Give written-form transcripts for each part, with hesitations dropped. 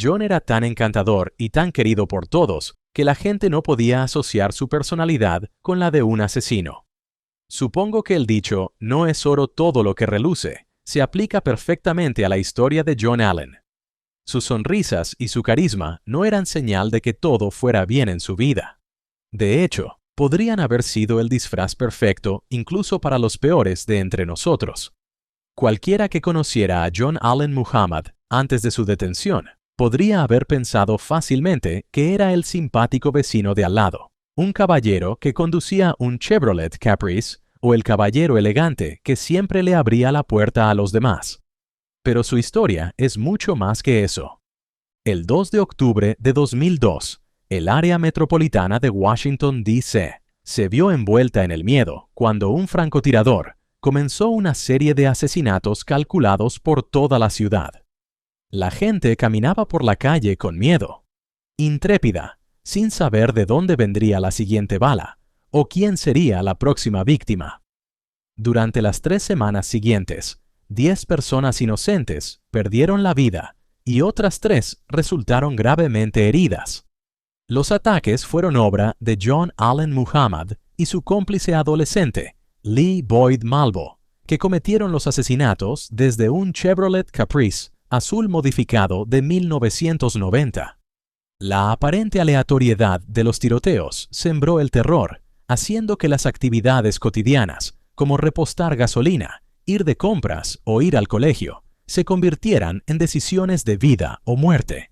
John era tan encantador y tan querido por todos que la gente no podía asociar su personalidad con la de un asesino. Supongo que el dicho "no es oro todo lo que reluce" se aplica perfectamente a la historia de John Allen. Sus sonrisas y su carisma no eran señal de que todo fuera bien en su vida. De hecho, podrían haber sido el disfraz perfecto incluso para los peores de entre nosotros. Cualquiera que conociera a John Allen Muhammad antes de su detención podría haber pensado fácilmente que era el simpático vecino de al lado, un caballero que conducía un Chevrolet Caprice o el caballero elegante que siempre le abría la puerta a los demás. Pero su historia es mucho más que eso. El 2 de octubre de 2002, el área metropolitana de Washington, D.C., se vio envuelta en el miedo cuando un francotirador comenzó una serie de asesinatos calculados por toda la ciudad. La gente caminaba por la calle con miedo, intrépida, sin saber de dónde vendría la siguiente bala o quién sería la próxima víctima. Durante las 3 semanas siguientes, 10 personas inocentes perdieron la vida y otras 3 resultaron gravemente heridas. Los ataques fueron obra de John Allen Muhammad y su cómplice adolescente, Lee Boyd Malvo, que cometieron los asesinatos desde un Chevrolet Caprice azul modificado de 1990. La aparente aleatoriedad de los tiroteos sembró el terror, haciendo que las actividades cotidianas, como repostar gasolina, ir de compras o ir al colegio, se convirtieran en decisiones de vida o muerte.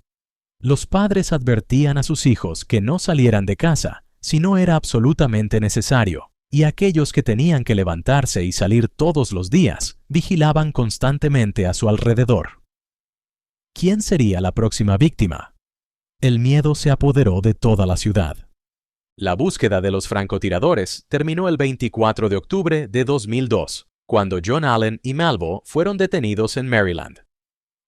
Los padres advertían a sus hijos que no salieran de casa si no era absolutamente necesario, y aquellos que tenían que levantarse y salir todos los días vigilaban constantemente a su alrededor. ¿Quién sería la próxima víctima? El miedo se apoderó de toda la ciudad. La búsqueda de los francotiradores terminó el 24 de octubre de 2002, cuando John Allen y Malvo fueron detenidos en Maryland.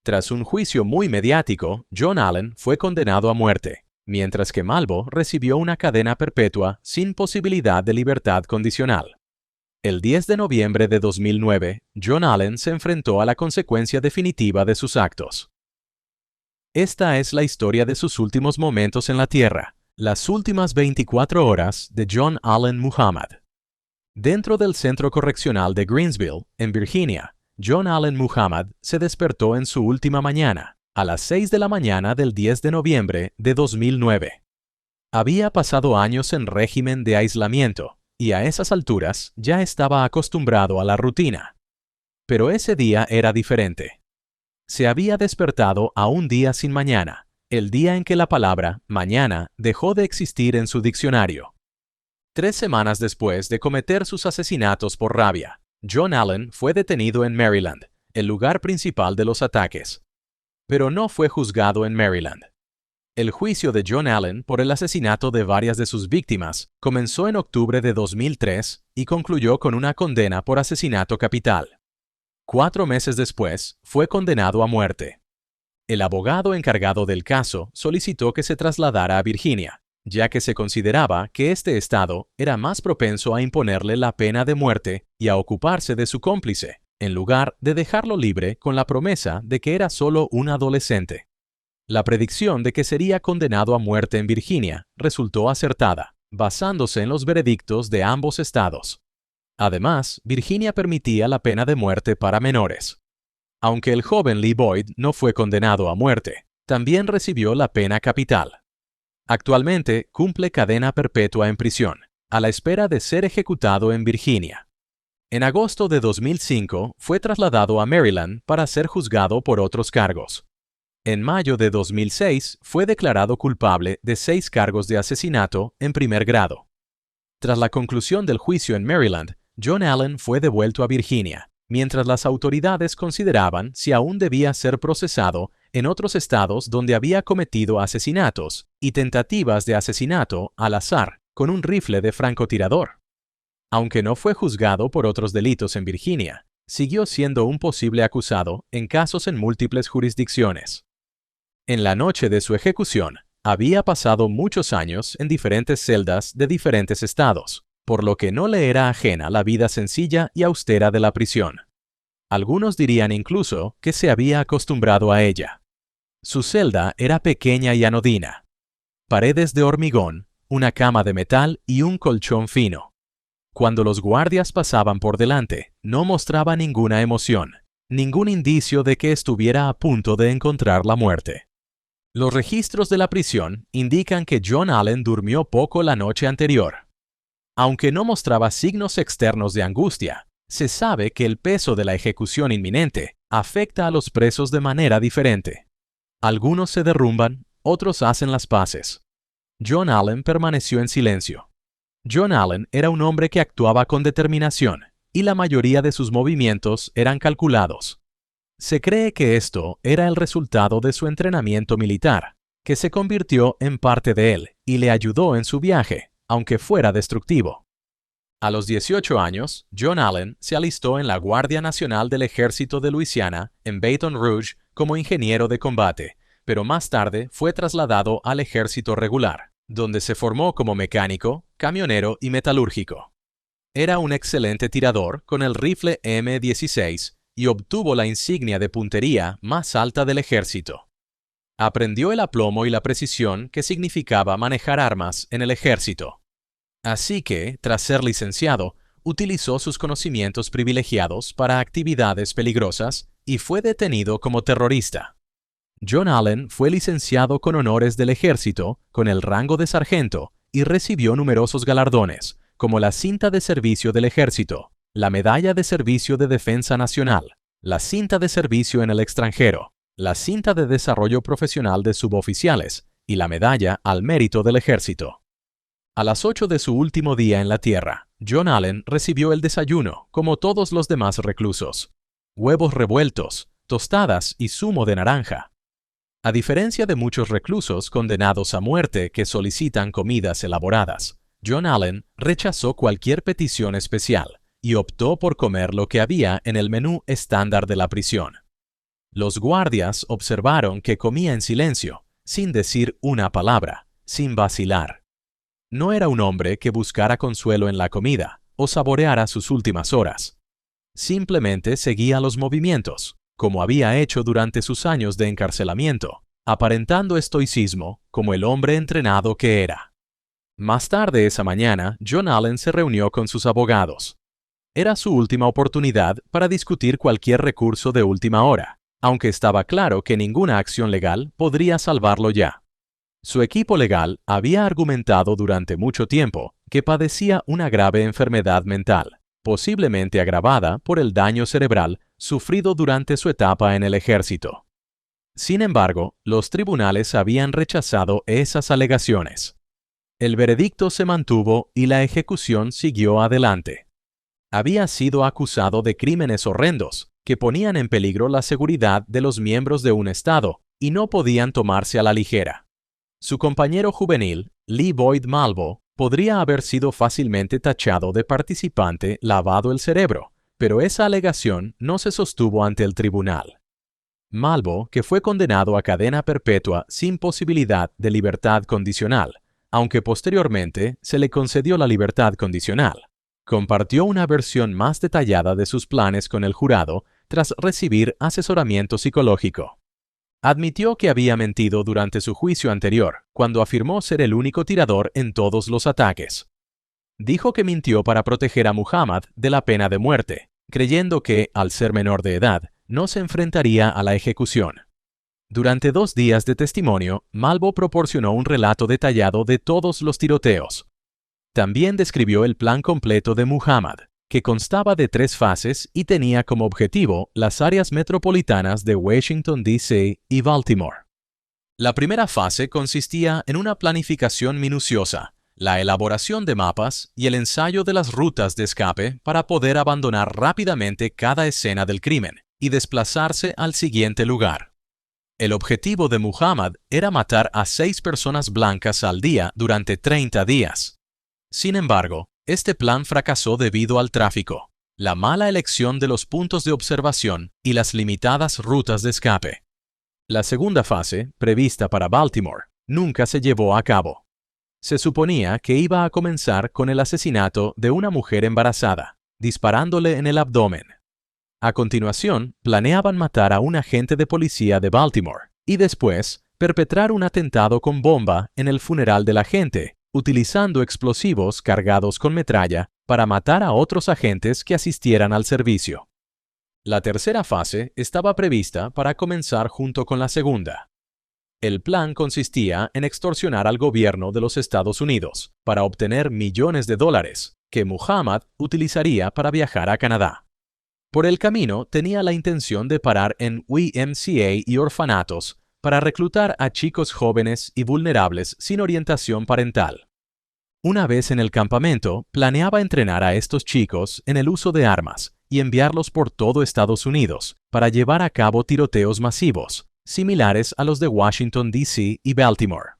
Tras un juicio muy mediático, John Allen fue condenado a muerte, mientras que Malvo recibió una cadena perpetua sin posibilidad de libertad condicional. El 10 de noviembre de 2009, John Allen se enfrentó a la consecuencia definitiva de sus actos. Esta es la historia de sus últimos momentos en la tierra, las últimas 24 horas de John Allen Muhammad. Dentro del Centro Correccional de Greensville, en Virginia, John Allen Muhammad se despertó en su última mañana, a las 6 de la mañana del 10 de noviembre de 2009. Había pasado años en régimen de aislamiento y a esas alturas ya estaba acostumbrado a la rutina. Pero ese día era diferente. Se había despertado a un día sin mañana, el día en que la palabra mañana dejó de existir en su diccionario. 3 semanas después de cometer sus asesinatos por rabia, John Allen fue detenido en Maryland, el lugar principal de los ataques. Pero no fue juzgado en Maryland. El juicio de John Allen por el asesinato de varias de sus víctimas comenzó en octubre de 2003 y concluyó con una condena por asesinato capital. 4 meses después, fue condenado a muerte. El abogado encargado del caso solicitó que se trasladara a Virginia, ya que se consideraba que este estado era más propenso a imponerle la pena de muerte y a ocuparse de su cómplice, en lugar de dejarlo libre con la promesa de que era solo un adolescente. La predicción de que sería condenado a muerte en Virginia resultó acertada, basándose en los veredictos de ambos estados. Además, Virginia permitía la pena de muerte para menores. Aunque el joven Lee Boyd no fue condenado a muerte, también recibió la pena capital. Actualmente cumple cadena perpetua en prisión, a la espera de ser ejecutado en Virginia. En agosto de 2005 fue trasladado a Maryland para ser juzgado por otros cargos. En mayo de 2006 fue declarado culpable de 6 cargos de asesinato en primer grado. Tras la conclusión del juicio en Maryland, John Allen fue devuelto a Virginia, mientras las autoridades consideraban si aún debía ser procesado en otros estados donde había cometido asesinatos y tentativas de asesinato al azar con un rifle de francotirador. Aunque no fue juzgado por otros delitos en Virginia, siguió siendo un posible acusado en casos en múltiples jurisdicciones. En la noche de su ejecución, había pasado muchos años en diferentes celdas de diferentes estados, por lo que no le era ajena la vida sencilla y austera de la prisión. Algunos dirían incluso que se había acostumbrado a ella. Su celda era pequeña y anodina. Paredes de hormigón, una cama de metal y un colchón fino. Cuando los guardias pasaban por delante, no mostraba ninguna emoción, ningún indicio de que estuviera a punto de encontrar la muerte. Los registros de la prisión indican que John Allen durmió poco la noche anterior. Aunque no mostraba signos externos de angustia, se sabe que el peso de la ejecución inminente afecta a los presos de manera diferente. Algunos se derrumban, otros hacen las paces. John Allen permaneció en silencio. John Allen era un hombre que actuaba con determinación, y la mayoría de sus movimientos eran calculados. Se cree que esto era el resultado de su entrenamiento militar, que se convirtió en parte de él y le ayudó en su viaje, aunque fuera destructivo. A los 18 años, John Allen se alistó en la Guardia Nacional del Ejército de Luisiana, en Baton Rouge, como ingeniero de combate, pero más tarde fue trasladado al ejército regular, donde se formó como mecánico, camionero y metalúrgico. Era un excelente tirador con el rifle M16 y obtuvo la insignia de puntería más alta del ejército. Aprendió el aplomo y la precisión que significaba manejar armas en el ejército. Así que, tras ser licenciado, utilizó sus conocimientos privilegiados para actividades peligrosas y fue detenido como terrorista. John Allen fue licenciado con honores del ejército, con el rango de sargento, y recibió numerosos galardones, como la cinta de servicio del ejército, la medalla de servicio de defensa nacional, la cinta de servicio en el extranjero, la cinta de desarrollo profesional de suboficiales y la medalla al mérito del ejército. A las 8 de su último día en la tierra, John Allen recibió el desayuno, como todos los demás reclusos: huevos revueltos, tostadas y zumo de naranja. A diferencia de muchos reclusos condenados a muerte que solicitan comidas elaboradas, John Allen rechazó cualquier petición especial y optó por comer lo que había en el menú estándar de la prisión. Los guardias observaron que comía en silencio, sin decir una palabra, sin vacilar. No era un hombre que buscara consuelo en la comida o saboreara sus últimas horas. Simplemente seguía los movimientos, como había hecho durante sus años de encarcelamiento, aparentando estoicismo como el hombre entrenado que era. Más tarde esa mañana, John Allen se reunió con sus abogados. Era su última oportunidad para discutir cualquier recurso de última hora, aunque estaba claro que ninguna acción legal podría salvarlo ya. Su equipo legal había argumentado durante mucho tiempo que padecía una grave enfermedad mental, posiblemente agravada por el daño cerebral sufrido durante su etapa en el ejército. Sin embargo, los tribunales habían rechazado esas alegaciones. El veredicto se mantuvo y la ejecución siguió adelante. Había sido acusado de crímenes horrendos que ponían en peligro la seguridad de los miembros de un Estado y no podían tomarse a la ligera. Su compañero juvenil, Lee Boyd Malvo, podría haber sido fácilmente tachado de participante lavado el cerebro, pero esa alegación no se sostuvo ante el tribunal. Malvo, que fue condenado a cadena perpetua sin posibilidad de libertad condicional, aunque posteriormente se le concedió la libertad condicional, compartió una versión más detallada de sus planes con el jurado tras recibir asesoramiento psicológico. Admitió que había mentido durante su juicio anterior, cuando afirmó ser el único tirador en todos los ataques. Dijo que mintió para proteger a Muhammad de la pena de muerte, creyendo que, al ser menor de edad, no se enfrentaría a la ejecución. Durante 2 días de testimonio, Malvo proporcionó un relato detallado de todos los tiroteos. También describió el plan completo de Muhammad, que constaba de 3 fases y tenía como objetivo las áreas metropolitanas de Washington, D.C. y Baltimore. La primera fase consistía en una planificación minuciosa, la elaboración de mapas y el ensayo de las rutas de escape para poder abandonar rápidamente cada escena del crimen y desplazarse al siguiente lugar. El objetivo de Muhammad era matar a 6 personas blancas al día durante 30 días. Sin embargo, este plan fracasó debido al tráfico, la mala elección de los puntos de observación y las limitadas rutas de escape. La segunda fase, prevista para Baltimore, nunca se llevó a cabo. Se suponía que iba a comenzar con el asesinato de una mujer embarazada, disparándole en el abdomen. A continuación, planeaban matar a un agente de policía de Baltimore, y después perpetrar un atentado con bomba en el funeral del agente, utilizando explosivos cargados con metralla para matar a otros agentes que asistieran al servicio. La tercera fase estaba prevista para comenzar junto con la segunda. El plan consistía en extorsionar al gobierno de los Estados Unidos para obtener millones de dólares que Muhammad utilizaría para viajar a Canadá. Por el camino tenía la intención de parar en YMCA y orfanatos para reclutar a chicos jóvenes y vulnerables sin orientación parental. Una vez en el campamento, planeaba entrenar a estos chicos en el uso de armas y enviarlos por todo Estados Unidos para llevar a cabo tiroteos masivos, similares a los de Washington, D.C. y Baltimore.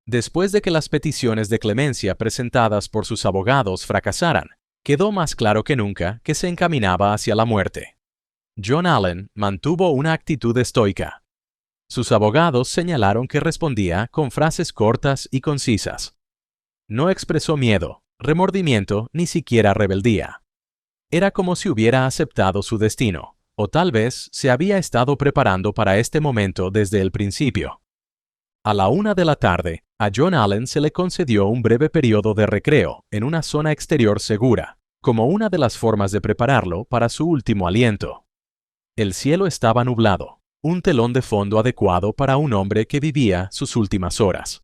Después de que las peticiones de clemencia presentadas por sus abogados fracasaran, quedó más claro que nunca que se encaminaba hacia la muerte. John Allen mantuvo una actitud estoica. Sus abogados señalaron que respondía con frases cortas y concisas. No expresó miedo, remordimiento ni siquiera rebeldía. Era como si hubiera aceptado su destino, o tal vez se había estado preparando para este momento desde el principio. A la 1 de la tarde, a John Allen se le concedió un breve periodo de recreo en una zona exterior segura, como una de las formas de prepararlo para su último aliento. El cielo estaba nublado, un telón de fondo adecuado para un hombre que vivía sus últimas horas.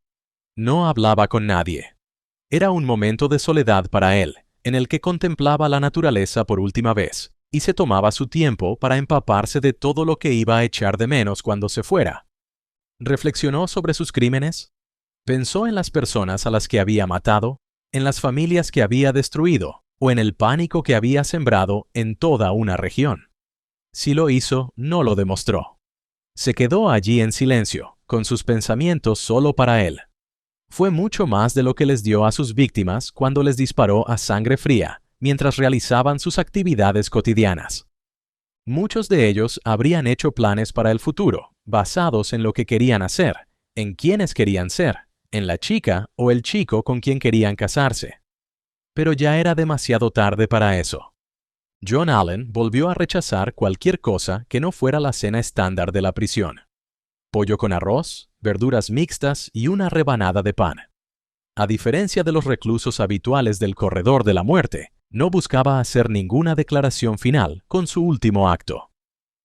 No hablaba con nadie. Era un momento de soledad para él, en el que contemplaba la naturaleza por última vez, y se tomaba su tiempo para empaparse de todo lo que iba a echar de menos cuando se fuera. ¿Reflexionó sobre sus crímenes? ¿Pensó en las personas a las que había matado, en las familias que había destruido, o en el pánico que había sembrado en toda una región? Si lo hizo, no lo demostró. Se quedó allí en silencio, con sus pensamientos solo para él. Fue mucho más de lo que les dio a sus víctimas cuando les disparó a sangre fría, mientras realizaban sus actividades cotidianas. Muchos de ellos habrían hecho planes para el futuro, basados en lo que querían hacer, en quiénes querían ser, en la chica o el chico con quien querían casarse. Pero ya era demasiado tarde para eso. John Allen volvió a rechazar cualquier cosa que no fuera la cena estándar de la prisión. Pollo con arroz, verduras mixtas y una rebanada de pan. A diferencia de los reclusos habituales del corredor de la muerte, no buscaba hacer ninguna declaración final con su último acto.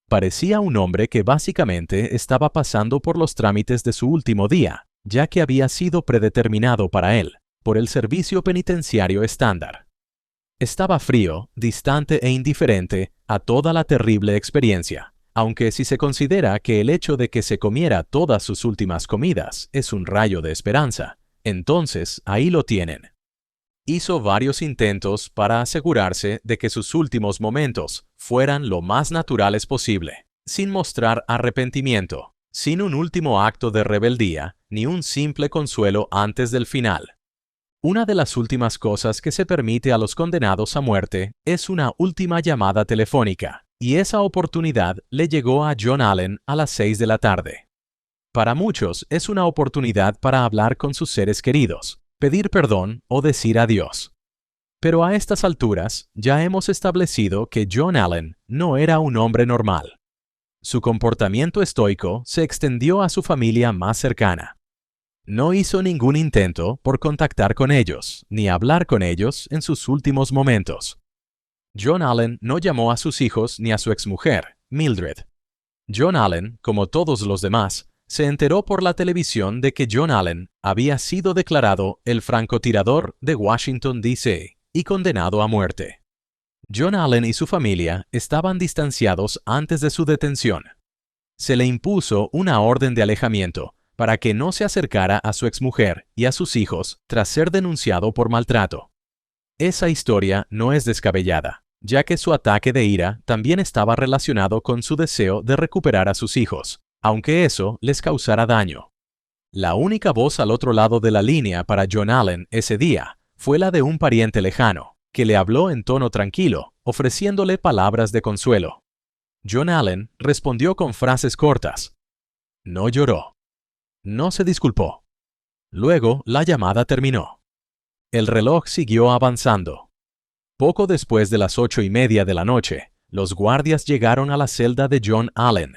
Parecía un hombre que básicamente estaba pasando por los trámites de su último día, ya que había sido predeterminado para él, por el servicio penitenciario estándar. Estaba frío, distante e indiferente a toda la terrible experiencia, aunque si se considera que el hecho de que se comiera todas sus últimas comidas es un rayo de esperanza, entonces ahí lo tienen. Hizo varios intentos para asegurarse de que sus últimos momentos fueran lo más naturales posible, sin mostrar arrepentimiento, sin un último acto de rebeldía, ni un simple consuelo antes del final. Una de las últimas cosas que se permite a los condenados a muerte es una última llamada telefónica, y esa oportunidad le llegó a John Allen a las 6 de la tarde. Para muchos es una oportunidad para hablar con sus seres queridos, pedir perdón o decir adiós. Pero a estas alturas ya hemos establecido que John Allen no era un hombre normal. Su comportamiento estoico se extendió a su familia más cercana. No hizo ningún intento por contactar con ellos, ni hablar con ellos en sus últimos momentos. John Allen no llamó a sus hijos ni a su exmujer, Mildred. John Allen, como todos los demás, se enteró por la televisión de que John Allen había sido declarado el francotirador de Washington, D.C. y condenado a muerte. John Allen y su familia estaban distanciados antes de su detención. Se le impuso una orden de alejamiento para que no se acercara a su exmujer y a sus hijos tras ser denunciado por maltrato. Esa historia no es descabellada, ya que su ataque de ira también estaba relacionado con su deseo de recuperar a sus hijos, aunque eso les causara daño. La única voz al otro lado de la línea para John Allen ese día fue la de un pariente lejano, que le habló en tono tranquilo, ofreciéndole palabras de consuelo. John Allen respondió con frases cortas. No lloró. No se disculpó. Luego la llamada terminó. El reloj siguió avanzando. Poco después de las 8:30 de la noche, los guardias llegaron a la celda de John Allen.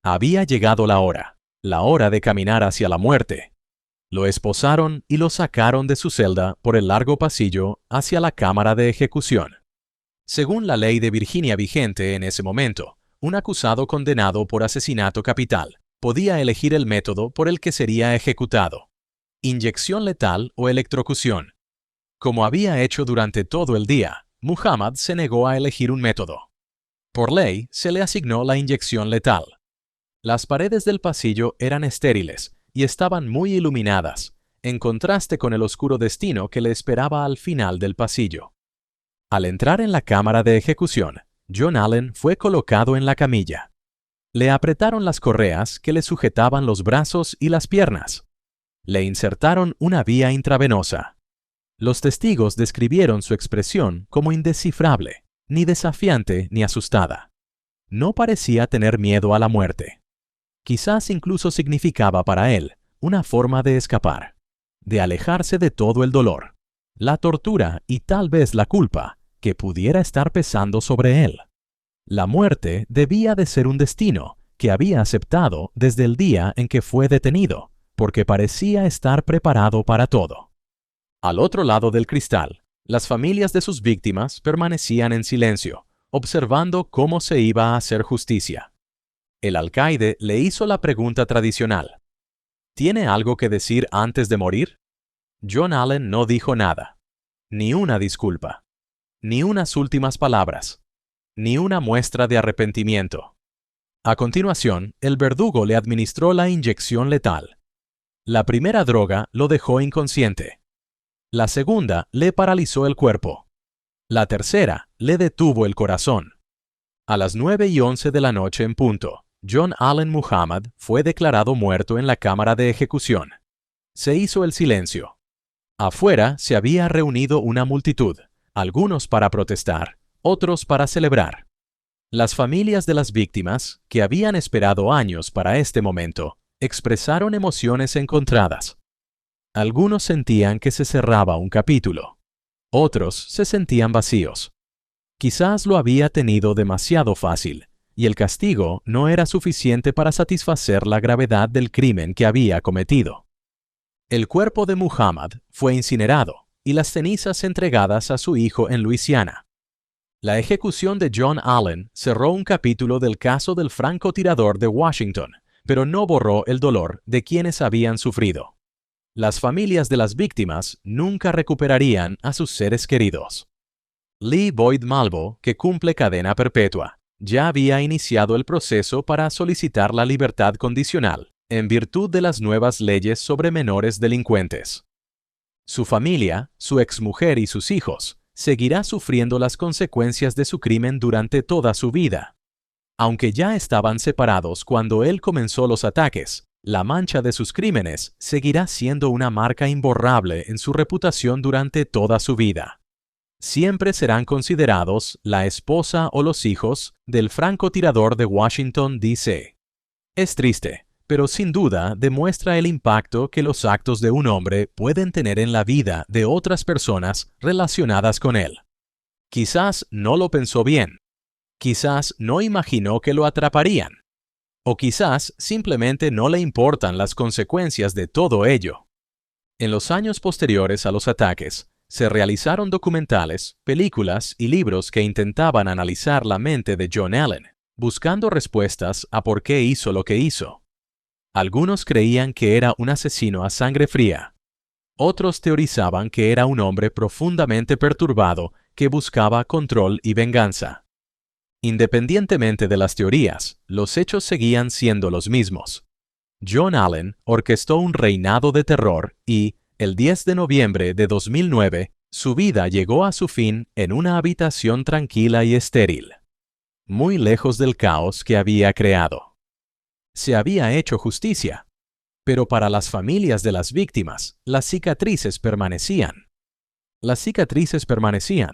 Había llegado la hora. la hora de caminar hacia la muerte. Lo esposaron y lo sacaron de su celda por el largo pasillo hacia la cámara de ejecución. Según la ley de Virginia vigente en ese momento, un acusado condenado por asesinato capital podía elegir el método por el que sería ejecutado: inyección letal o electrocución. Como había hecho durante todo el día, Muhammad se negó a elegir un método. Por ley, se le asignó la inyección letal. Las paredes del pasillo eran estériles y estaban muy iluminadas, en contraste con el oscuro destino que le esperaba al final del pasillo. Al entrar en la cámara de ejecución, John Allen fue colocado en la camilla. Le apretaron las correas que le sujetaban los brazos y las piernas. Le insertaron una vía intravenosa. Los testigos describieron su expresión como indescifrable, ni desafiante ni asustada. No parecía tener miedo a la muerte. Quizás incluso significaba para él una forma de escapar, de alejarse de todo el dolor, la tortura y tal vez la culpa que pudiera estar pesando sobre él. La muerte debía de ser un destino que había aceptado desde el día en que fue detenido, porque parecía estar preparado para todo. Al otro lado del cristal, las familias de sus víctimas permanecían en silencio, observando cómo se iba a hacer justicia. El alcaide le hizo la pregunta tradicional: ¿tiene algo que decir antes de morir? John Allen no dijo nada, ni una disculpa, ni unas últimas palabras, ni una muestra de arrepentimiento. A continuación, el verdugo le administró la inyección letal. La primera droga lo dejó inconsciente. La segunda le paralizó el cuerpo. La tercera le detuvo el corazón. A las 9:11 de la noche en punto, John Allen Muhammad fue declarado muerto en la cámara de ejecución. Se hizo el silencio. Afuera se había reunido una multitud, algunos para protestar, otros para celebrar. Las familias de las víctimas, que habían esperado años para este momento, expresaron emociones encontradas. Algunos sentían que se cerraba un capítulo. Otros se sentían vacíos. Quizás lo había tenido demasiado fácil, y el castigo no era suficiente para satisfacer la gravedad del crimen que había cometido. El cuerpo de Muhammad fue incinerado y las cenizas entregadas a su hijo en Luisiana. La ejecución de John Allen cerró un capítulo del caso del francotirador de Washington, pero no borró el dolor de quienes habían sufrido. Las familias de las víctimas nunca recuperarían a sus seres queridos. Lee Boyd Malvo, que cumple cadena perpetua, ya había iniciado el proceso para solicitar la libertad condicional, en virtud de las nuevas leyes sobre menores delincuentes. Su familia, su exmujer y sus hijos, seguirá sufriendo las consecuencias de su crimen durante toda su vida. Aunque ya estaban separados cuando él comenzó los ataques, la mancha de sus crímenes seguirá siendo una marca imborrable en su reputación durante toda su vida. Siempre serán considerados la esposa o los hijos del francotirador de Washington, D.C. Es triste, pero sin duda demuestra el impacto que los actos de un hombre pueden tener en la vida de otras personas relacionadas con él. Quizás no lo pensó bien. Quizás no imaginó que lo atraparían. O quizás simplemente no le importan las consecuencias de todo ello. En los años posteriores a los ataques, se realizaron documentales, películas y libros que intentaban analizar la mente de John Allen, buscando respuestas a por qué hizo lo que hizo. Algunos creían que era un asesino a sangre fría. Otros teorizaban que era un hombre profundamente perturbado que buscaba control y venganza. Independientemente de las teorías, los hechos seguían siendo los mismos. John Allen orquestó un reinado de terror y, el 10 de noviembre de 2009, su vida llegó a su fin en una habitación tranquila y estéril, muy lejos del caos que había creado. Se había hecho justicia, pero para las familias de las víctimas, las cicatrices permanecían. Las cicatrices permanecían.